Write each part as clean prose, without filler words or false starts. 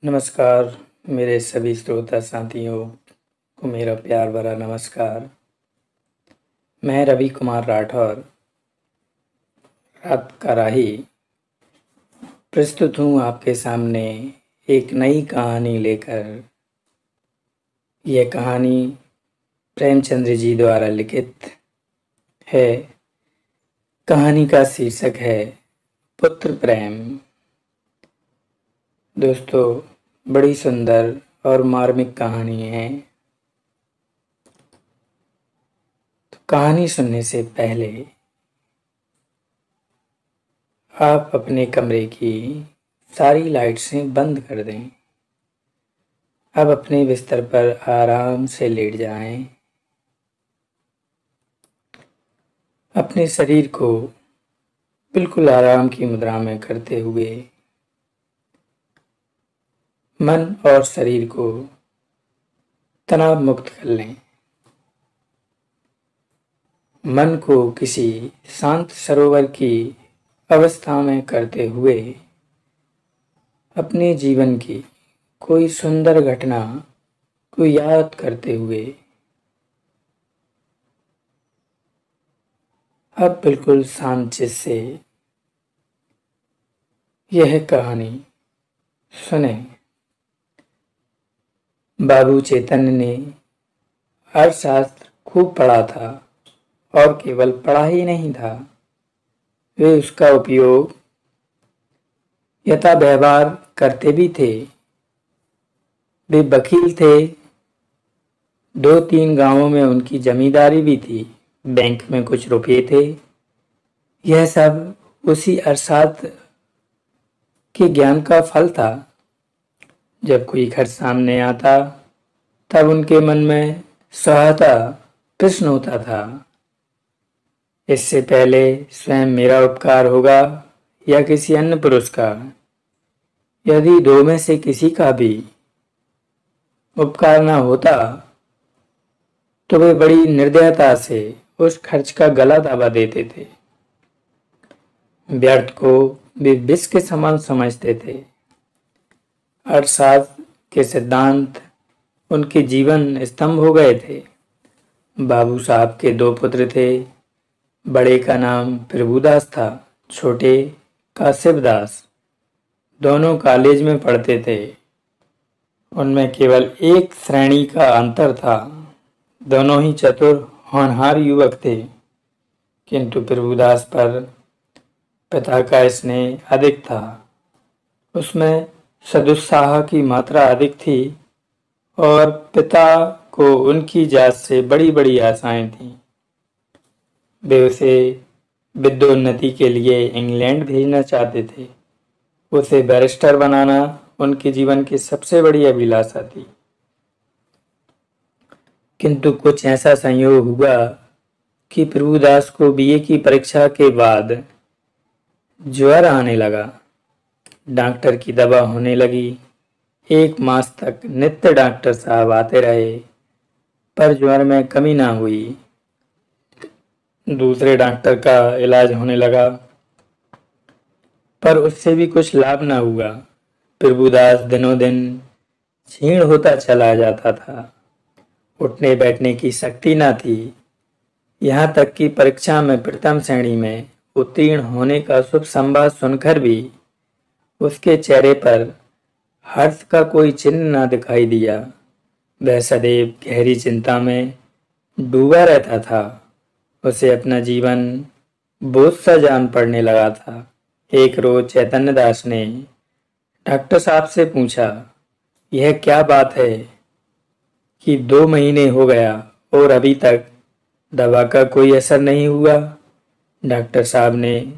नमस्कार मेरे सभी श्रोता साथियों को मेरा प्यार भरा नमस्कार। मैं रवि कुमार राठौर रात का राही प्रस्तुत हूँ आपके सामने एक नई कहानी लेकर। यह कहानी प्रेमचंद्र जी द्वारा लिखित है। कहानी का शीर्षक है पुत्र प्रेम। दोस्तों, बड़ी सुंदर और मार्मिक कहानी है। तो कहानी सुनने से पहले आप अपने कमरे की सारी लाइट्सें बंद कर दें। अब अपने बिस्तर पर आराम से लेट जाएं। अपने शरीर को बिल्कुल आराम की मुद्रा में करते हुए मन और शरीर को तनाव मुक्त कर लें। मन को किसी शांत सरोवर की अवस्था में करते हुए अपने जीवन की कोई सुंदर घटना को याद करते हुए अब बिल्कुल शांत चित्त से यह कहानी सुने। बाबू चैतन्य ने अर्थशास्त्र खूब पढ़ा था और केवल पढ़ा ही नहीं था, वे उसका उपयोग यथा व्यवहार करते भी थे। वे वकील थे। 2-3 गांवों में उनकी जमींदारी भी थी। बैंक में कुछ रुपये थे। यह सब उसी अर्थशास्त्र के ज्ञान का फल था। जब कोई खर्च सामने आता तब उनके मन में सहता प्रश्न होता था, इससे पहले स्वयं मेरा उपकार होगा या किसी अन्य पुरुष का। यदि दो में से किसी का भी उपकार न होता तो वे बड़ी निर्दयता से उस खर्च का गला दबा देते थे। व्यर्थ को वे विष के समान समझते थे। अर्थशास्त्र के सिद्धांत उनके जीवन स्तंभ हो गए थे। बाबू साहब के 2 पुत्र थे। बड़े का नाम प्रभुदास था, छोटे का शिवदास। दोनों कॉलेज में पढ़ते थे। उनमें केवल एक श्रेणी का अंतर था। दोनों ही चतुर होनहार युवक थे, किंतु प्रभुदास पर पिता का स्नेह अधिक था। उसमें सदुत्साह की मात्रा अधिक थी और पिता को उनकी जात से बड़ी बड़ी आशाएं थीं। वे उसे विद्योन्नति के लिए इंग्लैंड भेजना चाहते थे। उसे बैरिस्टर बनाना उनके जीवन की सबसे बड़ी अभिलाषा थी। किंतु कुछ ऐसा संयोग हुआ कि प्रभुदास को बीए की परीक्षा के बाद ज्वर आने लगा। डॉक्टर की दवा होने लगी। 1 मास तक नित्य डॉक्टर साहब आते रहे, पर ज्वर में कमी ना हुई। दूसरे डॉक्टर का इलाज होने लगा, पर उससे भी कुछ लाभ ना हुआ। प्रभुदास दिनों दिन क्षीण होता चला जाता था। उठने बैठने की शक्ति ना थी। यहाँ तक कि परीक्षा में प्रथम श्रेणी में उत्तीर्ण होने का शुभ संवाद सुनकर भी उसके चेहरे पर हर्ष का कोई चिन्ह ना दिखाई दिया। वह सदैव गहरी चिंता में डूबा रहता था। उसे अपना जीवन बोझ सा जान पड़ने लगा था। एक रोज चैतन्य दास ने डॉक्टर साहब से पूछा, यह क्या बात है कि 2 महीने हो गया और अभी तक दवा का कोई असर नहीं हुआ? डॉक्टर साहब ने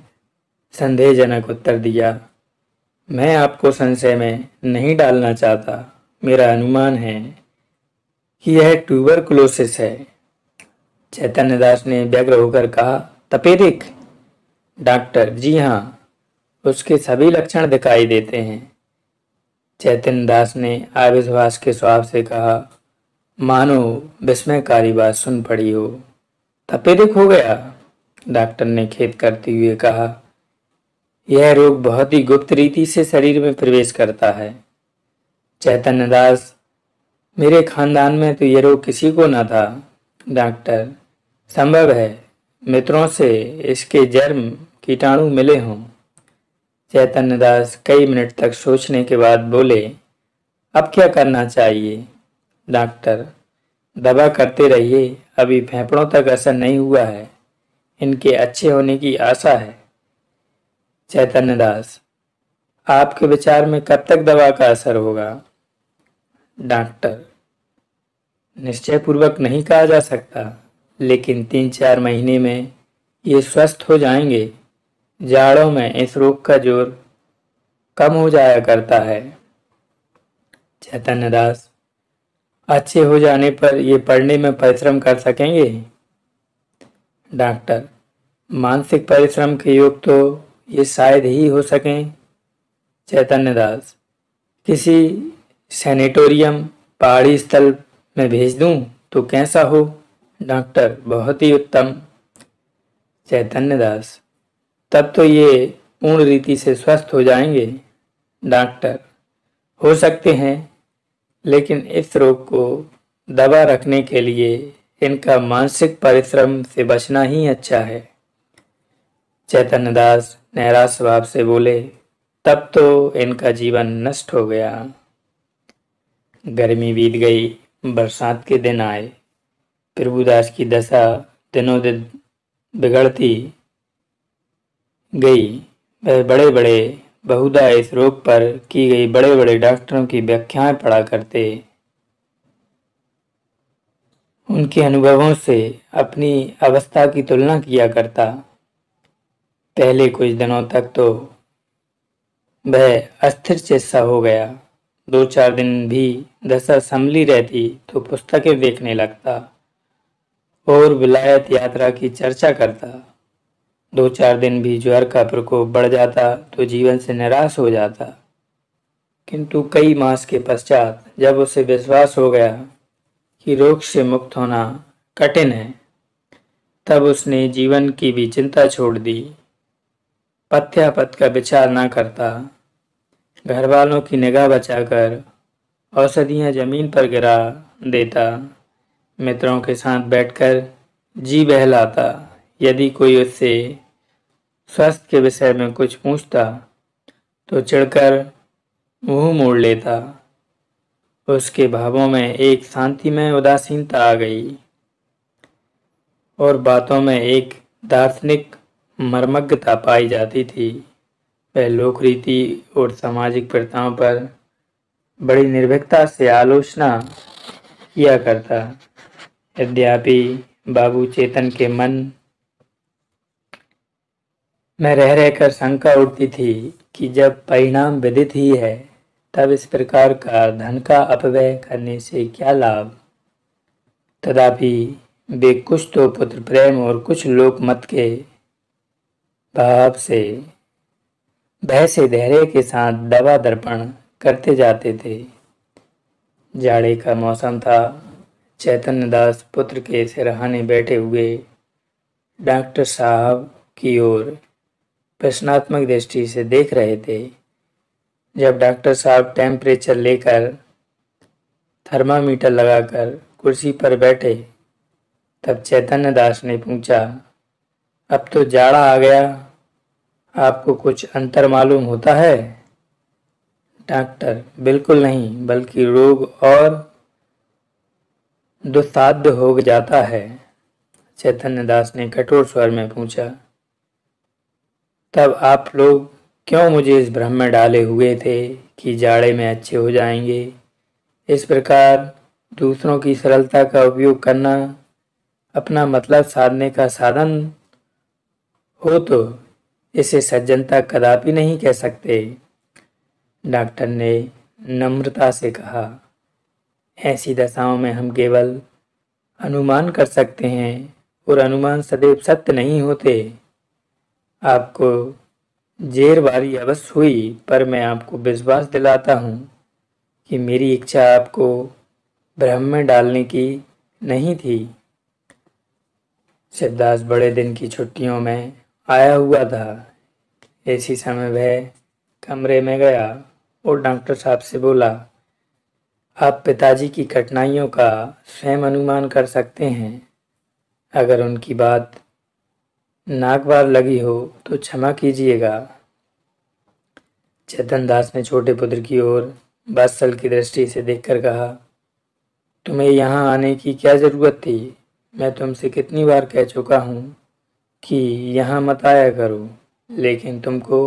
संदेहजनक उत्तर दिया, मैं आपको संशय में नहीं डालना चाहता। मेरा अनुमान है कि यह ट्यूबरकुलोसिस है। चैतन्य दास ने व्यग्र होकर कहा, तपेदिक? डॉक्टर, जी हाँ, उसके सभी लक्षण दिखाई देते हैं। चैतन्य दास ने अविश्वास के स्वभाव से कहा, मानो विस्मयकारी बात सुन पड़ी हो। तपेदिक हो गया? डॉक्टर ने खेद करते हुए कहा, यह रोग बहुत ही गुप्त रीति से शरीर में प्रवेश करता है। चैतन्य दास, मेरे खानदान में तो ये रोग किसी को न था। डॉक्टर, संभव है मित्रों से इसके जर्म कीटाणु मिले हों। चैतन्य दास कई मिनट तक सोचने के बाद बोले, अब क्या करना चाहिए? डॉक्टर, दवा करते रहिए, अभी फेफड़ों तक असर नहीं हुआ है, इनके अच्छे होने की आशा है। चैतन्य दास, आपके विचार में कब तक दवा का असर होगा? डॉक्टर, निश्चयपूर्वक नहीं कहा जा सकता, लेकिन 3-4 महीने में ये स्वस्थ हो जाएंगे। जाड़ों में इस रोग का जोर कम हो जाया करता है। चैतन्य दास, अच्छे हो जाने पर ये पढ़ने में परिश्रम कर सकेंगे? डॉक्टर, मानसिक परिश्रम के योग तो ये शायद ही हो सकें। चैतन्य दास, किसी सैनिटोरियम पहाड़ी स्थल में भेज दूं तो कैसा हो? डॉक्टर, बहुत ही उत्तम। चैतन्य दास, तब तो ये पूर्ण रीति से स्वस्थ हो जाएंगे। डॉक्टर, हो सकते हैं, लेकिन इस रोग को दबा रखने के लिए इनका मानसिक परिश्रम से बचना ही अच्छा है। चैतन्य दास निराश भाव से बोले, तब तो इनका जीवन नष्ट हो गया। गर्मी बीत गई, बरसात के दिन आए। प्रभुदास की दशा दिनों दिन बिगड़ती गई। वह बड़े बड़े बहुधा इस रोग पर की गई बड़े बड़े डॉक्टरों की व्याख्याएं पढ़ा करते। उनके अनुभवों से अपनी अवस्था की तुलना किया करता। पहले कुछ दिनों तक तो वह अस्थिर चित्त हो गया। 2-4 दिन भी दशा संभली रहती तो पुस्तकें देखने लगता और विलायत यात्रा की चर्चा करता। 2-4 दिन भी ज्वर का प्रकोप बढ़ जाता तो जीवन से निराश हो जाता। किंतु कई मास के पश्चात जब उसे विश्वास हो गया कि रोग से मुक्त होना कठिन है, तब उसने जीवन की भी चिंता छोड़ दी। पथ्यापथ का विचार न करता, घर वालों की निगाह बचाकर औषधियां जमीन पर गिरा देता। मित्रों के साथ बैठकर जी बहलाता। यदि कोई उससे स्वास्थ्य के विषय में कुछ पूछता तो चिढ़कर मुंह मोड़ लेता। उसके भावों में एक शांतिमय उदासीनता आ गई और बातों में एक दार्शनिक मर्मज्ञता पाई जाती थी। वह लोक रीति और सामाजिक प्रथाओं पर बड़ी निर्भीकता से आलोचना किया करता। यद्यपि बाबू चेतन के मन में रह रहकर शंका उठती थी कि जब परिणाम विदित ही है, तब इस प्रकार का धन का अपव्यय करने से क्या लाभ। तथापि वे कुछ तो पुत्र प्रेम और कुछ लोक मत के भाव से भय से धैर्य के साथ दवा दर्पण करते जाते थे। जाड़े का मौसम था। चैतन्य दास पुत्र के सिरहाने बैठे हुए डॉक्टर साहब की ओर प्रश्नात्मक दृष्टि से देख रहे थे। जब डॉक्टर साहब टेम्परेचर लेकर थर्मामीटर लगाकर कुर्सी पर बैठे, तब चैतन्य दास ने पूछा, अब तो जाड़ा आ गया, आपको कुछ अंतर मालूम होता है? डॉक्टर, बिल्कुल नहीं, बल्कि रोग और दुस्साध्य हो जाता है। चैतन्य दास ने कठोर स्वर में पूछा, तब आप लोग क्यों मुझे इस भ्रम में डाले हुए थे कि जाड़े में अच्छे हो जाएंगे? इस प्रकार दूसरों की सरलता का उपयोग करना अपना मतलब साधने का साधन हो तो इसे सज्जनता कदापि नहीं कह सकते। डॉक्टर ने नम्रता से कहा, ऐसी दशाओं में हम केवल अनुमान कर सकते हैं और अनुमान सदैव सत्य नहीं होते। आपको जेर बारी अवश्य हुई, पर मैं आपको विश्वास दिलाता हूँ कि मेरी इच्छा आपको भ्रम में डालने की नहीं थी। शिवदास बड़े दिन की छुट्टियों में आया हुआ था। इसी समय वह कमरे में गया और डॉक्टर साहब से बोला, आप पिताजी की कठिनाइयों का स्वयं अनुमान कर सकते हैं। अगर उनकी बात नागवार लगी हो तो क्षमा कीजिएगा। चेतन दास ने छोटे पुत्र की ओर वात्सल की दृष्टि से देखकर कहा, तुम्हें यहाँ आने की क्या जरूरत थी? मैं तुमसे कितनी बार कह चुका हूँ कि यहाँ मत आया करो, लेकिन तुमको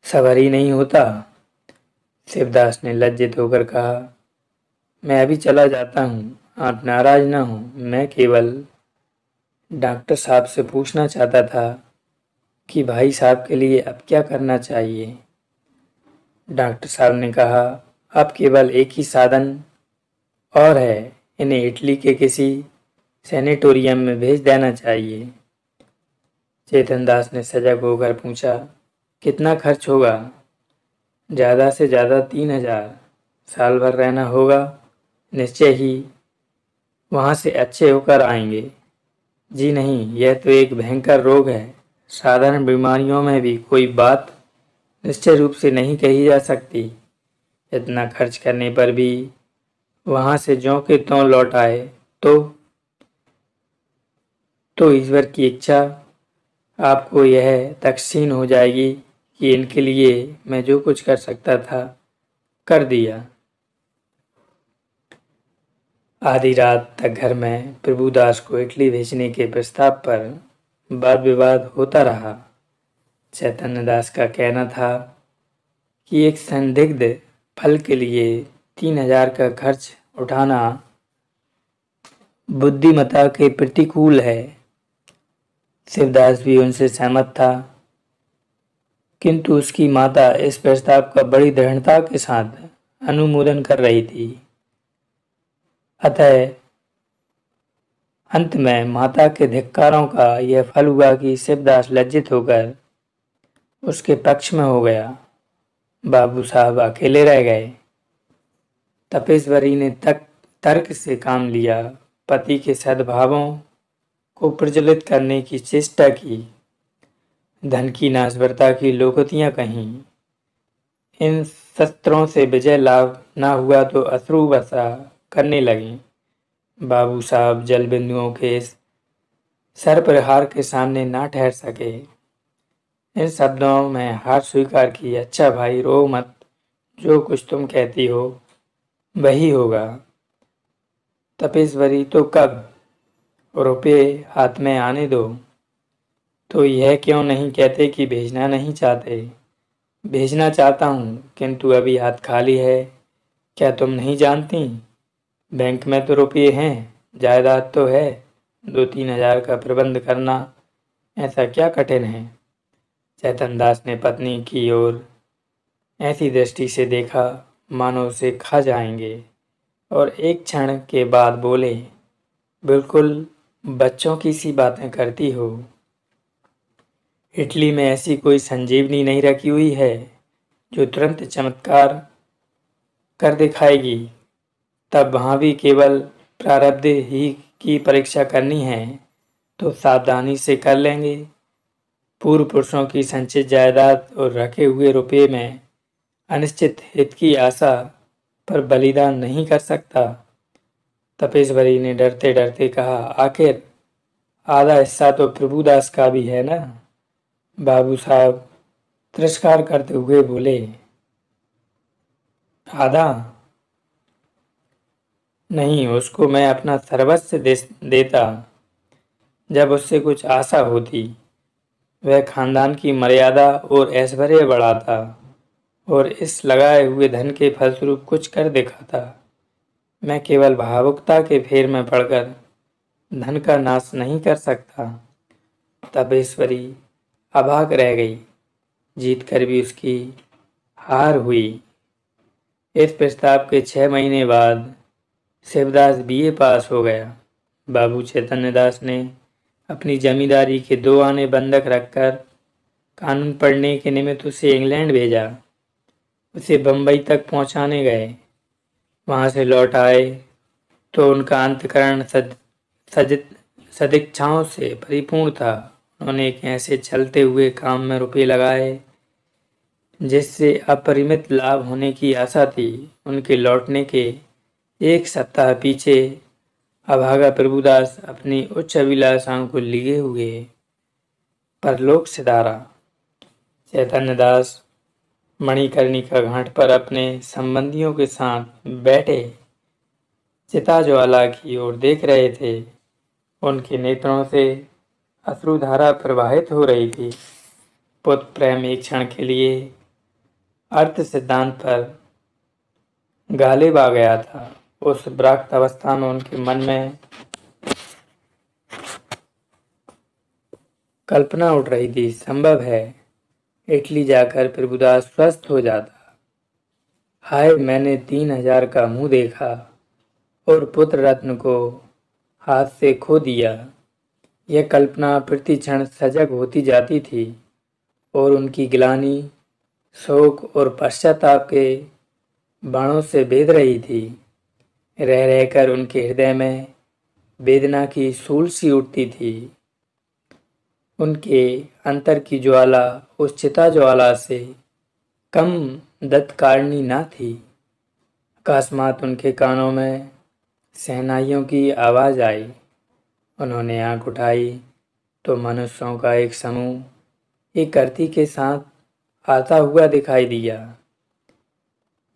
सबर ही नहीं होता। शिवदास ने लज्जित होकर कहा, मैं अभी चला जाता हूँ, आप नाराज ना हो। मैं केवल डॉक्टर साहब से पूछना चाहता था कि भाई साहब के लिए अब क्या करना चाहिए। डॉक्टर साहब ने कहा, अब केवल एक ही साधन और है, इन्हें इटली के किसी सैनिटोरियम में भेज देना चाहिए। चेतन दास ने सजग होकर पूछा, कितना खर्च होगा? ज़्यादा से ज़्यादा 3,000। साल भर रहना होगा। निश्चय ही वहाँ से अच्छे होकर आएंगे। जी नहीं, यह तो एक भयंकर रोग है। साधारण बीमारियों में भी कोई बात निश्चय रूप से नहीं कही जा सकती। इतना खर्च करने पर भी वहाँ से ज्यों के त्यों लौट आए तो ईश्वर की इच्छा आपको यह तकसीन हो जाएगी कि इनके लिए मैं जो कुछ कर सकता था कर दिया। आधी रात तक घर में प्रभुदास को इटली भेजने के प्रस्ताव पर वाद विवाद होता रहा। चैतन्य दास का कहना था कि एक संदिग्ध फल के लिए 3,000 का खर्च उठाना बुद्धिमत्ता के प्रतिकूल है। शिवदास भी उनसे सहमत था, किंतु उसकी माता इस प्रस्ताव का बड़ी दृढ़ता के साथ अनुमोदन कर रही थी। अतः अंत में माता के धिक्कारों का यह फल हुआ कि शिवदास लज्जित होकर उसके पक्ष में हो गया। बाबू साहब अकेले रह गए। तपेश्वरी ने तर्क से काम लिया, पति के सद्भावों को प्रज्वलित करने की चेष्टा की, धन की नाशवरता की लोकोक्तियां कहीं। इन शस्त्रों से विजय लाभ न हुआ तो अश्रु वर्षा करने लगी। बाबू साहब जल बिंदुओं के इस सरप्रहार के सामने ना ठहर सके। इन शब्दों में हार स्वीकार की। अच्छा भाई, रो मत, जो कुछ तुम कहती हो वही होगा। तपेश्वरी, तो कब? रुपये हाथ में आने दो। तो यह क्यों नहीं कहते कि भेजना नहीं चाहते? भेजना चाहता हूँ, किंतु अभी हाथ खाली है। क्या तुम नहीं जानती? बैंक में तो रुपये हैं, जायदाद तो है। 2-3 हजार का प्रबंध करना ऐसा क्या कठिन है? चैतन दास ने पत्नी की ओर ऐसी दृष्टि से देखा मानो उसे खा जाएंगे, और एक क्षण के बाद बोले, बिल्कुल बच्चों की सी बातें करती हो। इटली में ऐसी कोई संजीवनी नहीं रखी हुई है जो तुरंत चमत्कार कर दिखाएगी। तब वहाँ भी केवल प्रारब्ध ही की परीक्षा करनी है तो सावधानी से कर लेंगे। पूर्व पुरुषों की संचित जायदाद और रखे हुए रुपये में अनिश्चित हित की आशा पर बलिदान नहीं कर सकता। तपेश्वरी ने डरते डरते कहा, आखिर आधा हिस्सा तो प्रभुदास का भी है ना? बाबू साहब तिरस्कार करते हुए बोले, आधा नहीं, उसको मैं अपना सर्वस्व देता जब उससे कुछ आशा होती। वह खानदान की मर्यादा और ऐश्वर्य बढ़ाता और इस लगाए हुए धन के फलस्वरूप कुछ कर दिखाता। मैं केवल भावुकता के फेर में पड़कर धन का नाश नहीं कर सकता। तपेश्वरी अभाग रह गई। जीत कर भी उसकी हार हुई। इस प्रस्ताव के 6 महीने बाद शिवदास बीए पास हो गया। बाबू चैतन्य दास ने अपनी जमींदारी के 2 आने बंधक रखकर कानून पढ़ने के निमित्त उसे इंग्लैंड भेजा। उसे बम्बई तक पहुंचाने गए। वहां से लौट आए तो उनका अंतःकरण सदिच्छाओं से परिपूर्ण था। उन्होंने एक ऐसे चलते हुए काम में रुपये लगाए जिससे अपरिमित लाभ होने की आशा थी। उनके लौटने के एक सप्ताह पीछे अभागा प्रभुदास अपनी उच्च अभिलाषाओं को लिए हुए परलोक सिधारा। चैतन्य दास मणिकर्णिका घाट पर अपने संबंधियों के साथ बैठे चिता ज्वाला की ओर देख रहे थे। उनके नेत्रों से अश्रुधारा प्रवाहित हो रही थी। पुत्र प्रेम एक क्षण के लिए अर्थ सिद्धांत पर गालिब आ गया था। उस ब्राक्त अवस्था में उनके मन में कल्पना उठ रही थी, संभव है इटली जाकर प्रभुदास स्वस्थ हो जाता। हाय, मैंने 3000 का मुंह देखा और पुत्र रत्न को हाथ से खो दिया। यह कल्पना प्रति क्षण सजग होती जाती थी और उनकी ग्लानि, शोक और पश्चाताप के बाणों से बेध रही थी। रह रहकर उनके हृदय में वेदना की सूल सी उठती थी। उनके अंतर की ज्वाला उस चिता ज्वाला से कम दत्तकारणी न थी। अकस्मात उनके कानों में शहनाइयों की आवाज आई। उन्होंने आंख उठाई तो मनुष्यों का एक समूह एक आरती के साथ आता हुआ दिखाई दिया।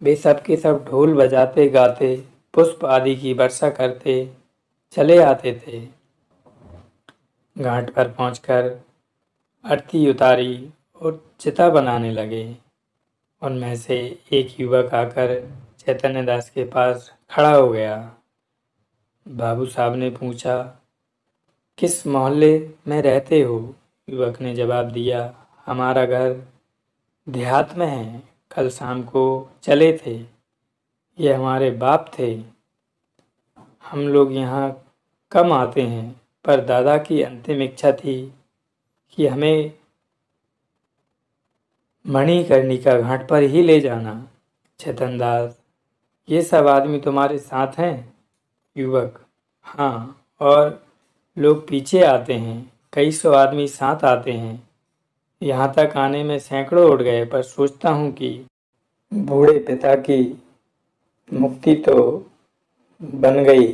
वे सब के सब ढोल बजाते गाते पुष्प आदि की वर्षा करते चले आते थे। घाट पर पहुंचकर आरती उतारी और चिता बनाने लगे। उनमें से एक युवक आकर चैतन्य दास के पास खड़ा हो गया। बाबू साहब ने पूछा, किस मोहल्ले में रहते हो? युवक ने जवाब दिया, हमारा घर देहात में है। कल शाम को चले थे। ये हमारे बाप थे। हम लोग यहाँ कम आते हैं, पर दादा की अंतिम इच्छा थी कि हमें मणिकर्णिका घाट पर ही ले जाना। चैतन्य दास, ये सब आदमी तुम्हारे साथ हैं? युवक, हाँ, और लोग पीछे आते हैं। कई सौ आदमी साथ आते हैं। यहाँ तक आने में सैकड़ों उठ गए, पर सोचता हूँ कि बूढ़े पिता की मुक्ति तो बन गई,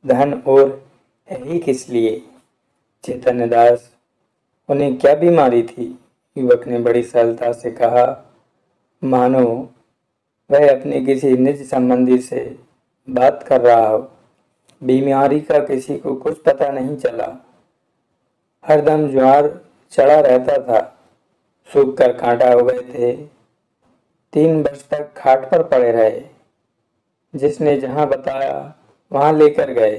धन और है ही किस लिए? चैतन्य दास, उन्हें क्या बीमारी थी? युवक ने बड़ी सरलता से कहा, मानो वह अपने किसी निज संबंधी से बात कर रहा हो। बीमारी का किसी को कुछ पता नहीं चला। हरदम ज्वार चढ़ा रहता था, सूख कर कांटा हो गए थे। 3 वर्ष तक खाट पर पड़े रहे। जिसने जहाँ बताया वहाँ लेकर गए।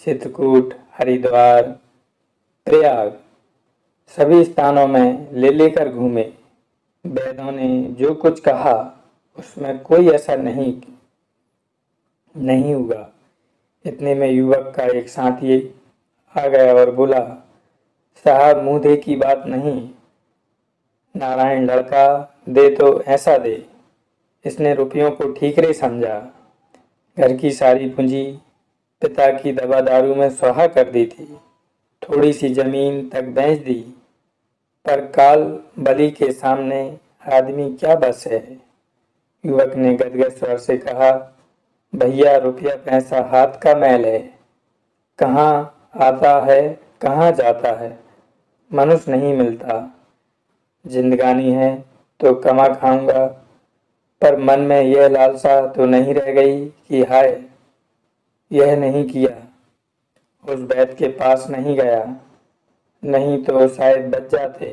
चित्रकूट, हरिद्वार, प्रयाग, सभी स्थानों में ले लेकर घूमे। वैद्यों ने जो कुछ कहा उसमें कोई असर नहीं हुआ। इतने में युवक का एक साथी आ गया और बोला, साहब, मुँह दे की बात नहीं, नारायण लड़का दे तो ऐसा दे। इसने रुपयों को ठीकरे समझा। घर की सारी पूंजी पिता की दवा दारू में स्वाहा कर दी थी। थोड़ी सी जमीन तक बेच दी, पर काल बलि के सामने आदमी क्या बस है? युवक ने गदगद स्वर से कहा, भैया, रुपया पैसा हाथ का मैल है। कहाँ आता है, कहाँ जाता है, मनुष्य नहीं मिलता। जिंदगानी है तो कमा खाऊंगा, पर मन में यह लालसा तो नहीं रह गई कि हाय, यह नहीं किया, उस वैद्य के पास नहीं गया, नहीं तो शायद बच जाते।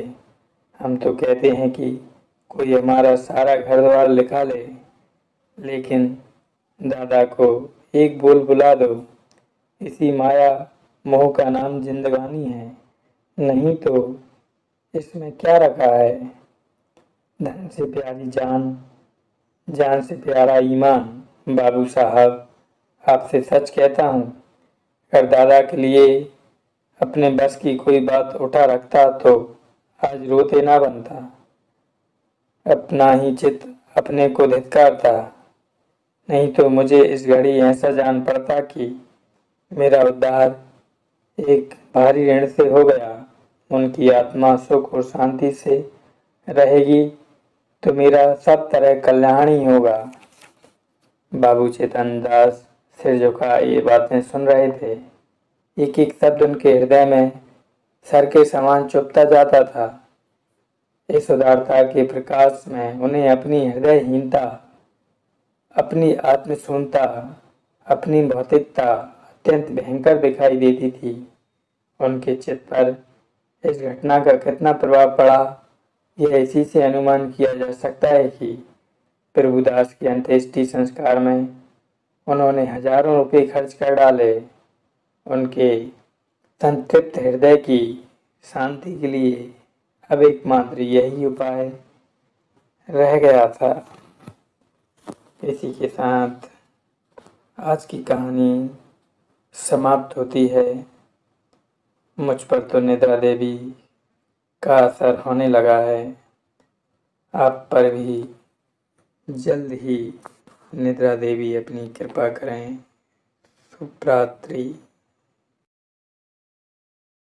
हम तो कहते हैं कि कोई हमारा सारा घर द्वार लिखा ले, लेकिन दादा को एक बोल बुला दो। इसी माया मोह का नाम जिंदगानी है, नहीं तो इसमें क्या रखा है? धन से प्यारी जान, जान से प्यारा ईमान। बाबू साहब, आपसे सच कहता हूँ, अगर दादा के लिए अपने बस की कोई बात उठा रखता तो आज रोते ना बनता। अपना ही चित्त अपने को धिक्कारता। नहीं तो मुझे इस घड़ी ऐसा जान पड़ता कि मेरा उद्धार एक भारी ऋण से हो गया। उनकी आत्मा सुख और शांति से रहेगी तो मेरा सब तरह कल्याण ही होगा। बाबू चेतन दास सिर झुकाए ये बातें सुन रहे थे। एक एक शब्द उनके हृदय में सर के समान चुभता जाता था। इस उदारता के प्रकाश में उन्हें अपनी हृदयहीनता, अपनी आत्मशून्यता, अपनी भौतिकता अत्यंत भयंकर दिखाई देती थी। उनके चित्त पर इस घटना का कितना प्रभाव पड़ा, यह इसी से अनुमान किया जा सकता है कि प्रभुदास के अंत्येष्टि संस्कार में उन्होंने हजारों रुपए खर्च कर डाले। उनके संतृप्त हृदय की शांति के लिए अब एकमात्र यही उपाय रह गया था। इसी के साथ आज की कहानी समाप्त होती है। मुझ पर तो निद्रा देवी का असर होने लगा है, आप पर भी जल्द ही निद्रा देवी अपनी कृपा करें। शुभ रात्रि।